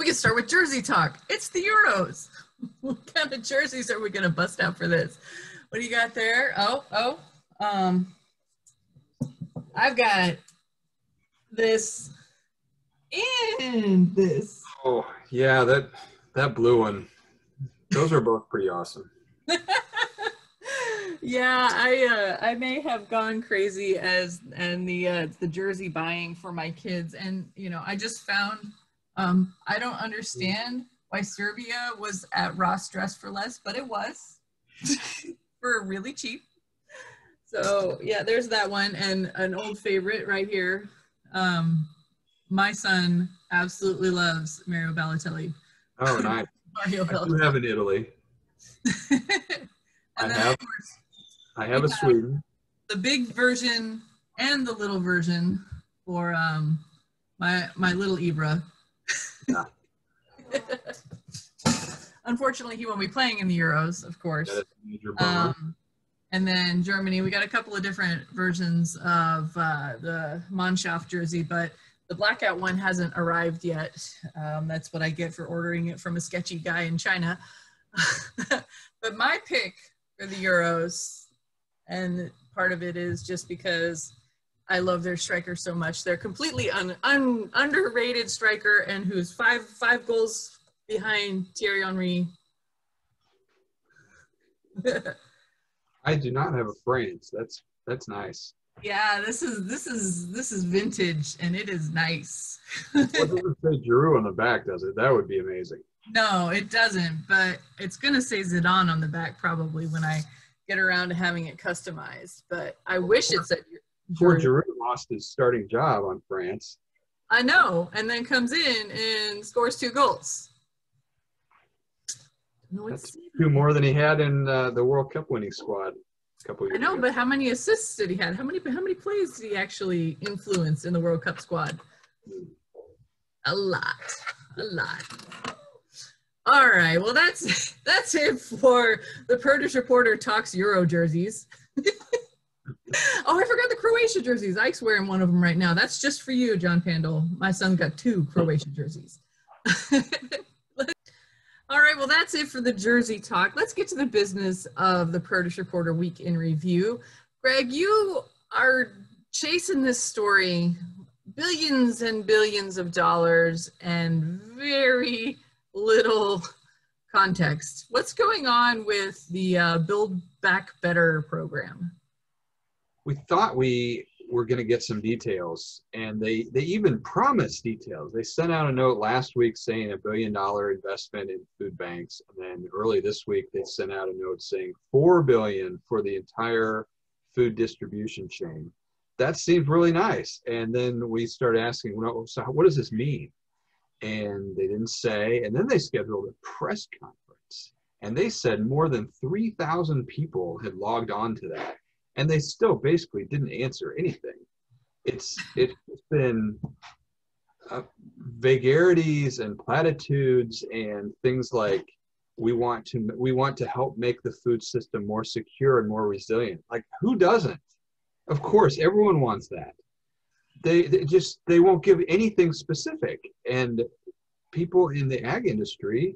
We can start with Jersey talk. It's the Euros. What kind of jerseys are we going to bust out for this? What do you got there? I've got this and this. Oh, yeah, that blue one. Those are both pretty awesome. Yeah, I may have gone crazy and the jersey buying for my kids, and I just found I don't understand why Serbia was at Ross Dress for Less, but it was for really cheap. So yeah, there's that one, and an old favorite right here. My son absolutely loves Mario Balotelli. Oh, nice. Mario I do have in Italy. I have a Sweden. The big version and the little version for my little Ibra. Yeah. Unfortunately, he won't be playing in the Euros, of course. That's a major bummer. And then Germany, we got a couple of different versions of the Mannschaft jersey, but the blackout one hasn't arrived yet. That's what I get for ordering it from a sketchy guy in China. But my pick for the Euros, and part of it is just because I love their striker so much. They're completely underrated striker, and who's five goals behind Thierry Henry. I do not have a France. That's nice. Yeah, this is vintage, and it is nice. What does it say Giroud on the back, does it? That would be amazing. No, it doesn't, but it's going to say Zidane on the back probably when I get around to having it customized. But I wish it said Poor Giroud lost his starting job on France. I know, and then comes in and scores 2 goals. No, that's 2 more than he had in the World Cup winning squad a couple years ago. I know, but how many assists did he have? How many plays did he actually influence in the World Cup squad? A lot. All right, well, that's it for the Produce Reporter Talks Euro jerseys. Oh, I forgot the Croatia jerseys. Ike's wearing one of them right now. That's just for you, John Pandel. My son's got 2 Croatia jerseys. All right, well, that's it for the jersey talk. Let's get to the business of the Produce Reporter Week in Review. Greg, you are chasing this story, billions and billions of dollars, and very little context. What's going on with the Build Back Better program? We thought we were going to get some details, and they even promised details. They sent out a note last week saying $1 billion investment in food banks, and then early this week they sent out a note saying $4 billion for the entire food distribution chain. That seemed really nice. And then we started asking, well, so what does this mean? And they didn't say. And then they scheduled a press conference, and they said more than 3,000 people had logged on to that. And they still basically didn't answer anything. It's been vagaries and platitudes and things like we want to help make the food system more secure and more resilient. Like, who doesn't? Of course, everyone wants that. They won't give anything specific, and people in the ag industry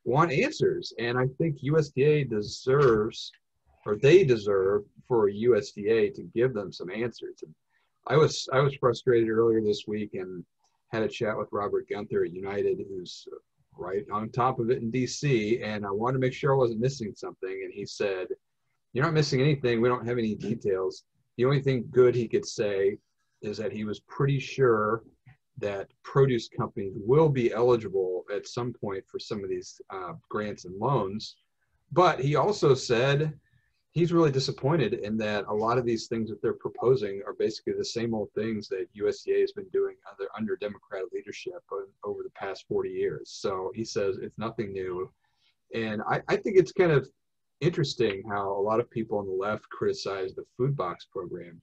want answers. And I think USDA deserve for USDA to give them some answers. And I was frustrated earlier this week and had a chat with Robert Gunther at United, who's right on top of it in DC, and I wanted to make sure I wasn't missing something. And he said, "You're not missing anything. We don't have any details. The only thing good he could say is that he was pretty sure that produce companies will be eligible at some point for some of these grants and loans." But he also said he's really disappointed in that a lot of these things that they're proposing are basically the same old things that USDA has been doing under Democratic leadership over the past 40 years. So he says it's nothing new. And I think it's kind of interesting how a lot of people on the left criticize the food box program,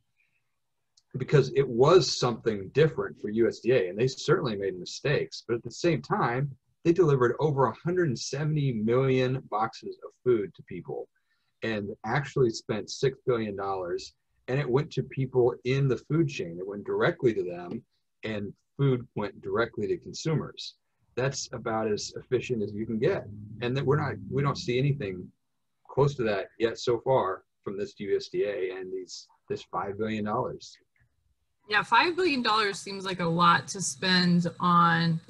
because it was something different for USDA, and they certainly made mistakes. But at the same time, they delivered over 170 million boxes of food to people, and actually spent $6 billion, and it went to people in the food chain. It went directly to them, and food went directly to consumers. that's about as efficient as you can get. And that we don't see anything close to that yet so far from this USDA and this $5 billion. Yeah, $5 billion seems like a lot to spend on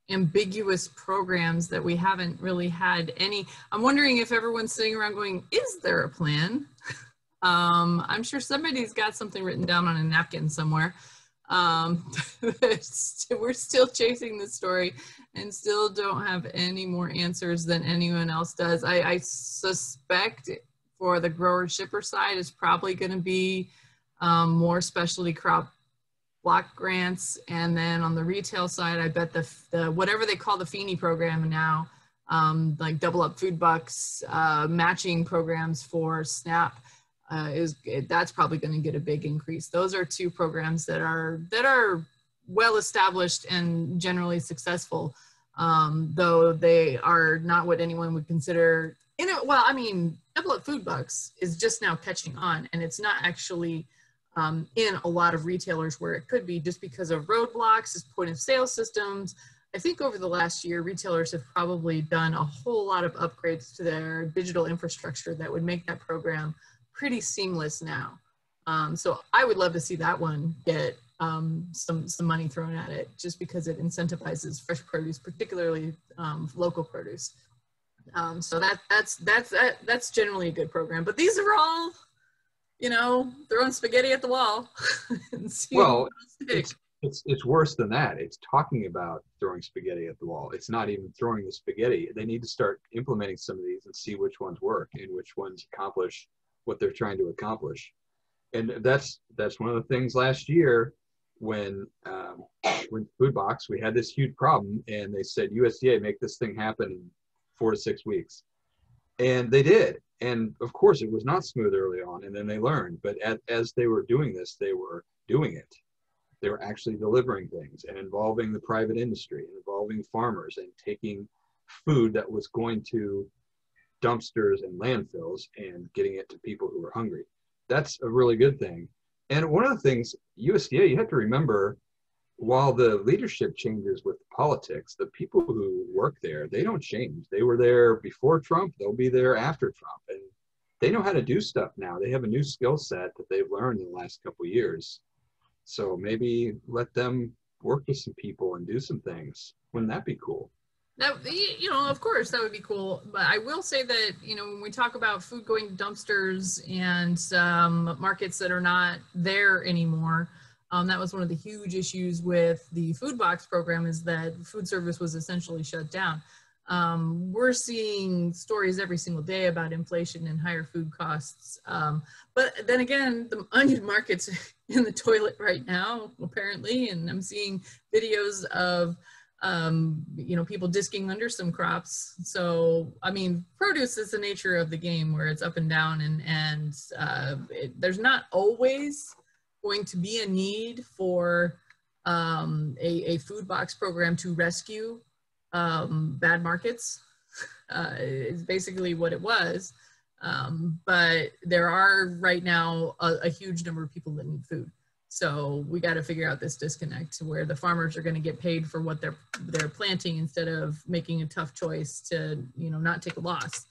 ambiguous programs that we haven't really had any. I'm wondering if everyone's sitting around going, is there a plan? I'm sure somebody's got something written down on a napkin somewhere. We're still chasing this story and still don't have any more answers than anyone else does. I suspect for the grower shipper side is probably going to be more specialty crop block grants, and then on the retail side, I bet the whatever they call the Feeney program now, like double up food bucks, matching programs for SNAP, that's probably going to get a big increase. Those are two programs that are well established and generally successful, though they are not what anyone would consider. Well, I mean, double up food bucks is just now catching on, and it's not actually in a lot of retailers where it could be, just because of roadblocks, point of sale systems. I think over the last year, retailers have probably done a whole lot of upgrades to their digital infrastructure that would make that program pretty seamless now. So I would love to see that one get some money thrown at it, just because it incentivizes fresh produce, particularly local produce. So that's generally a good program. But these are all, throwing spaghetti at the wall. And well, it's worse than that. It's talking about throwing spaghetti at the wall. It's not even throwing the spaghetti. They need to start implementing some of these and see which ones work and which ones accomplish what they're trying to accomplish. And that's one of the things last year when Food Box, we had this huge problem, and they said, USDA, make this thing happen in 4 to 6 weeks. And they did. And of course, it was not smooth early on, and then they learned. But as they were doing this, they were doing it. They were actually delivering things and involving the private industry and involving farmers and taking food that was going to dumpsters and landfills and getting it to people who were hungry. That's a really good thing. And one of the things, USDA, you have to remember, while the leadership changes with politics, the people who work there, they don't change. They were there before Trump, they'll be there after Trump. And they know how to do stuff now. They have a new skill set that they've learned in the last couple of years. So maybe let them work with some people and do some things. Wouldn't that be cool? That, of course, that would be cool. But I will say that, when we talk about food going to dumpsters and markets that are not there anymore, that was one of the huge issues with the food box program, is that food service was essentially shut down. We're seeing stories every single day about inflation and higher food costs. But then again, the onion market's in the toilet right now, apparently, and I'm seeing videos of people disking under some crops. So, I mean, produce is the nature of the game, where it's up and down, and there's not always going to be a need for a food box program to rescue bad markets. Is basically what it was. But there are right now a huge number of people that need food. So we got to figure out this disconnect to where the farmers are going to get paid for what they're planting, instead of making a tough choice to, not take a loss,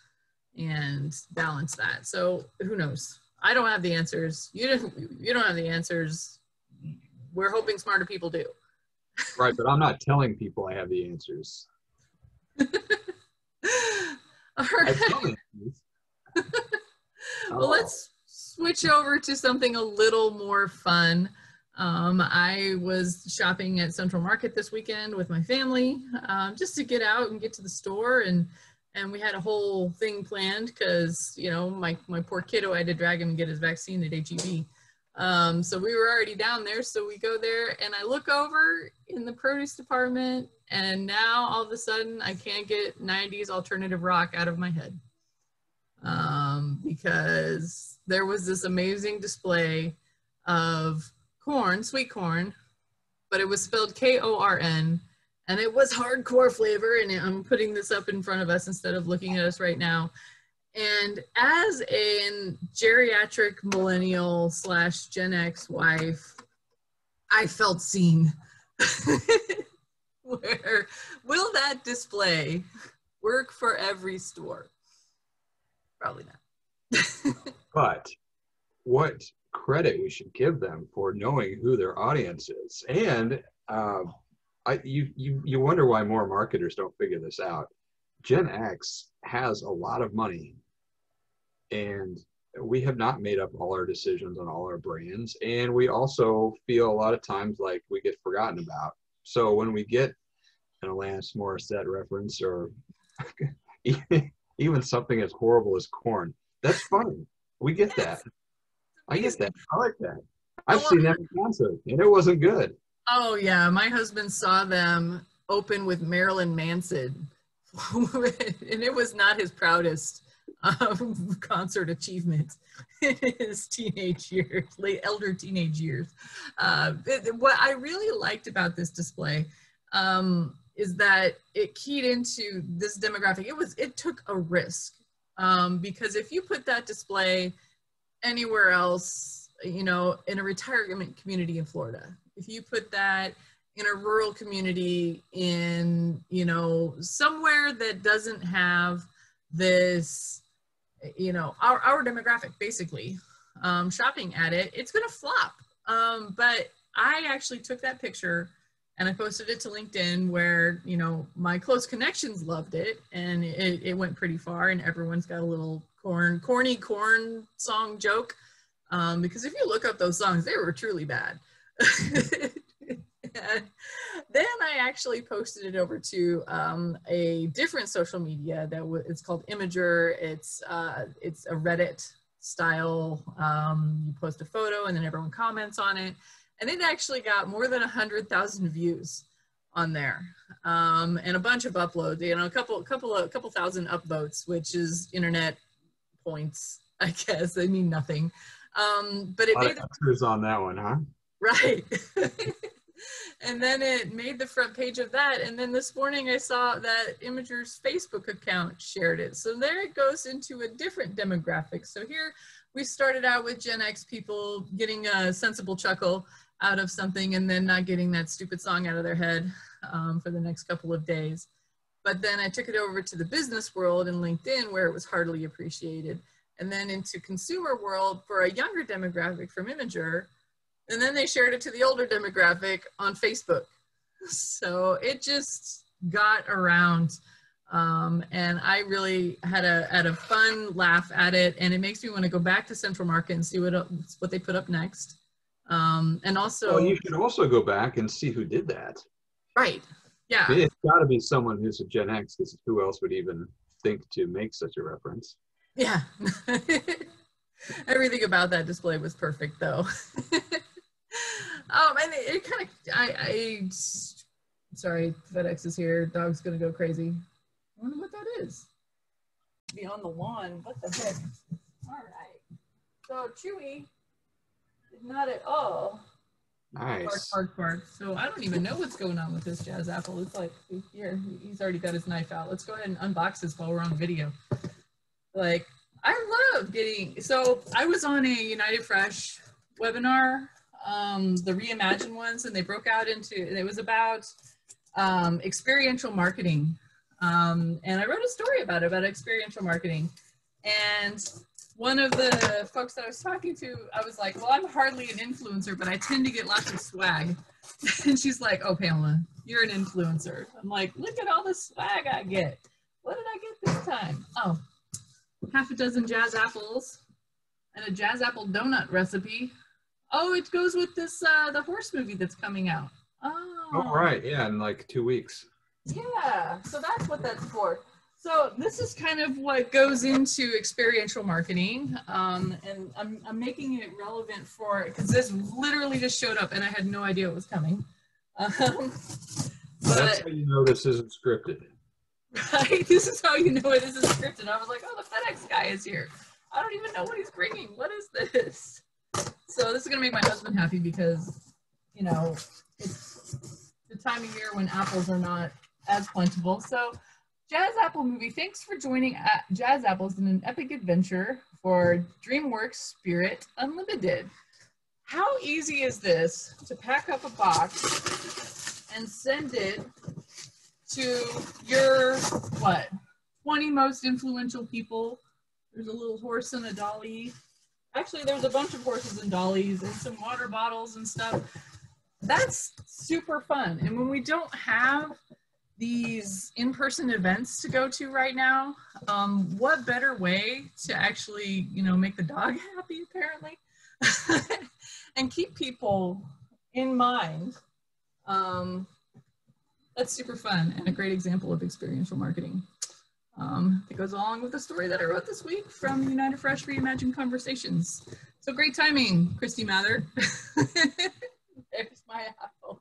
and balance that. So who knows? I don't have the answers. You don't have the answers. We're hoping smarter people do. Right, but I'm not telling people I have the answers. All right. Well, let's switch over to something a little more fun. I was shopping at Central Market this weekend with my family, just to get out and get to the store, and we had a whole thing planned because, my poor kiddo, I had to drag him and get his vaccine at HEB. So we were already down there. So we go there, and I look over in the produce department, and now all of a sudden I can't get 90s alternative rock out of my head. Because there was this amazing display of corn, sweet corn, but it was spelled Korn, and it was hardcore flavor. And I'm putting this up in front of us instead of looking at us right now. And as a geriatric millennial / Gen X wife, I felt seen. Where will that display work for every store? Probably not. But what credit we should give them for knowing who their audience is. And you wonder why more marketers don't figure this out. Gen X has a lot of money, and we have not made up all our decisions on all our brands. And we also feel a lot of times like we get forgotten about. So when we get an Alanis Morissette reference, or even something as horrible as Korn, that's funny. We get that. I get that. I like that. I've seen that in concert, and it wasn't good. Oh, yeah. My husband saw them open with Marilyn Manson, and it was not his proudest concert achievement in his teenage years, elder teenage years. What I really liked about this display is that it keyed into this demographic. It took a risk, because if you put that display anywhere else, you know, in a retirement community in Florida, if you put that in a rural community in, you know, somewhere that doesn't have this, you know, our demographic basically, shopping at it, it's going to flop. But I actually took that picture and I posted it to LinkedIn, where, you know, my close connections loved it, and it went pretty far, and everyone's got a little corny Korn song joke. Because if you look up those songs, they were truly bad. And then I actually posted it over to a different social media it's called Imager. It's a Reddit style. You post a photo and then everyone comments on it, and it actually got more than 100,000 views on there, and a bunch of uploads. You know, a couple thousand upvotes, which is internet points, I guess. They mean nothing. But it made the on that one, huh? Right. And then it made the front page of that. And then this morning I saw that Imager's Facebook account shared it. So there it goes into a different demographic. So here we started out with Gen X people getting a sensible chuckle out of something, and then not getting that stupid song out of their head for the next couple of days. But then I took it over to the business world and LinkedIn, where it was hardly appreciated. And then into consumer world for a younger demographic from Imager. And then they shared it to the older demographic on Facebook. So it just got around. And I really had a fun laugh at it. And it makes me want to go back to Central Market and see what they put up next. And also— Well, you should also go back and see who did that. Right. Yeah. It's got to be someone who's a Gen X, because who else would even think to make such a reference? Yeah. Everything about that display was perfect, though. And it kind of, sorry, FedEx is here. Dog's gonna go crazy. I wonder what that is. Be on the lawn. What the heck? All right. So Chewy is not at all. Nice. Bark. So I don't even know what's going on with this Jazz Apple. It's like, here, he's already got his knife out. Let's go ahead and unbox this while we're on video. Like, I love so I was on a United Fresh webinar, the Reimagine ones, and they broke out into, it was about experiential marketing. And I wrote a story about experiential marketing. And one of the folks that I was talking to, I was like, well, I'm hardly an influencer, but I tend to get lots of swag. And she's like, oh, Pamela, you're an influencer. I'm like, look at all the swag I get. What did I get this time? Oh, half a dozen Jazz Apples and a Jazz Apple donut recipe. Oh, it goes with this, the horse movie that's coming out. Oh, right. Yeah, in like 2 weeks. Yeah, so that's what that's for. So this is kind of what goes into experiential marketing, and I'm making it relevant for, because this literally just showed up and I had no idea it was coming. That's how you know this isn't scripted. Right, this is how you know it isn't scripted. I was like, oh, the FedEx guy is here. I don't even know what he's bringing. What is this? So this is gonna make my husband happy, because, you know, it's the time of year when apples are not as plentiful. So Jazz Apple movie, thanks for joining Jazz Apples in an epic adventure for DreamWorks Spirit Unlimited. How easy is this to pack up a box and send it to your, what, 20 most influential people. There's a little horse and a dolly. Actually, there's a bunch of horses and dollies and some water bottles and stuff. That's super fun. And when we don't have these in-person events to go to right now, what better way to actually, you know, make the dog happy, apparently, and keep people in mind. That's super fun and a great example of experiential marketing. It goes along with the story that I wrote this week from United Fresh Reimagined Conversations. So great timing, Christy Mather. There's my apples.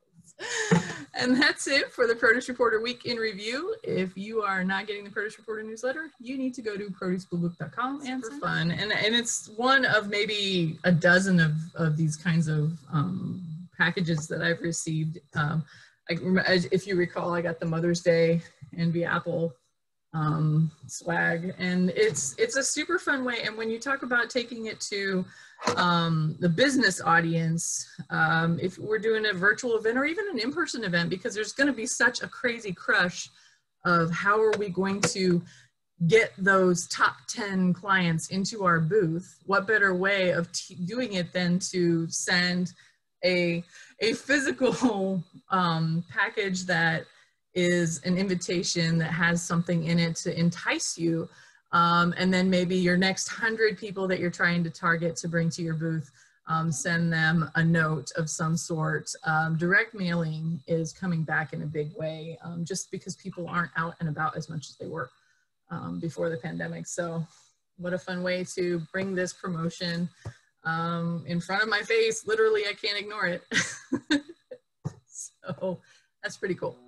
And that's it for the Produce Reporter Week in Review. If you are not getting the Produce Reporter newsletter, you need to go to producebluebook.com and for fun. And it's one of maybe a dozen of these kinds of packages that I've received. If you recall, I got the Mother's Day Envy Apple swag, and it's a super fun way. And when you talk about taking it to the business audience, if we're doing a virtual event or even an in-person event, because there's going to be such a crazy crush of how are we going to get those top 10 clients into our booth, what better way of doing it than to send a physical package that is an invitation that has something in it to entice you. And then maybe your next 100 people that you're trying to target to bring to your booth, send them a note of some sort. Direct mailing is coming back in a big way, just because people aren't out and about as much as they were before the pandemic. So what a fun way to bring this promotion in front of my face. Literally, I can't ignore it. So that's pretty cool.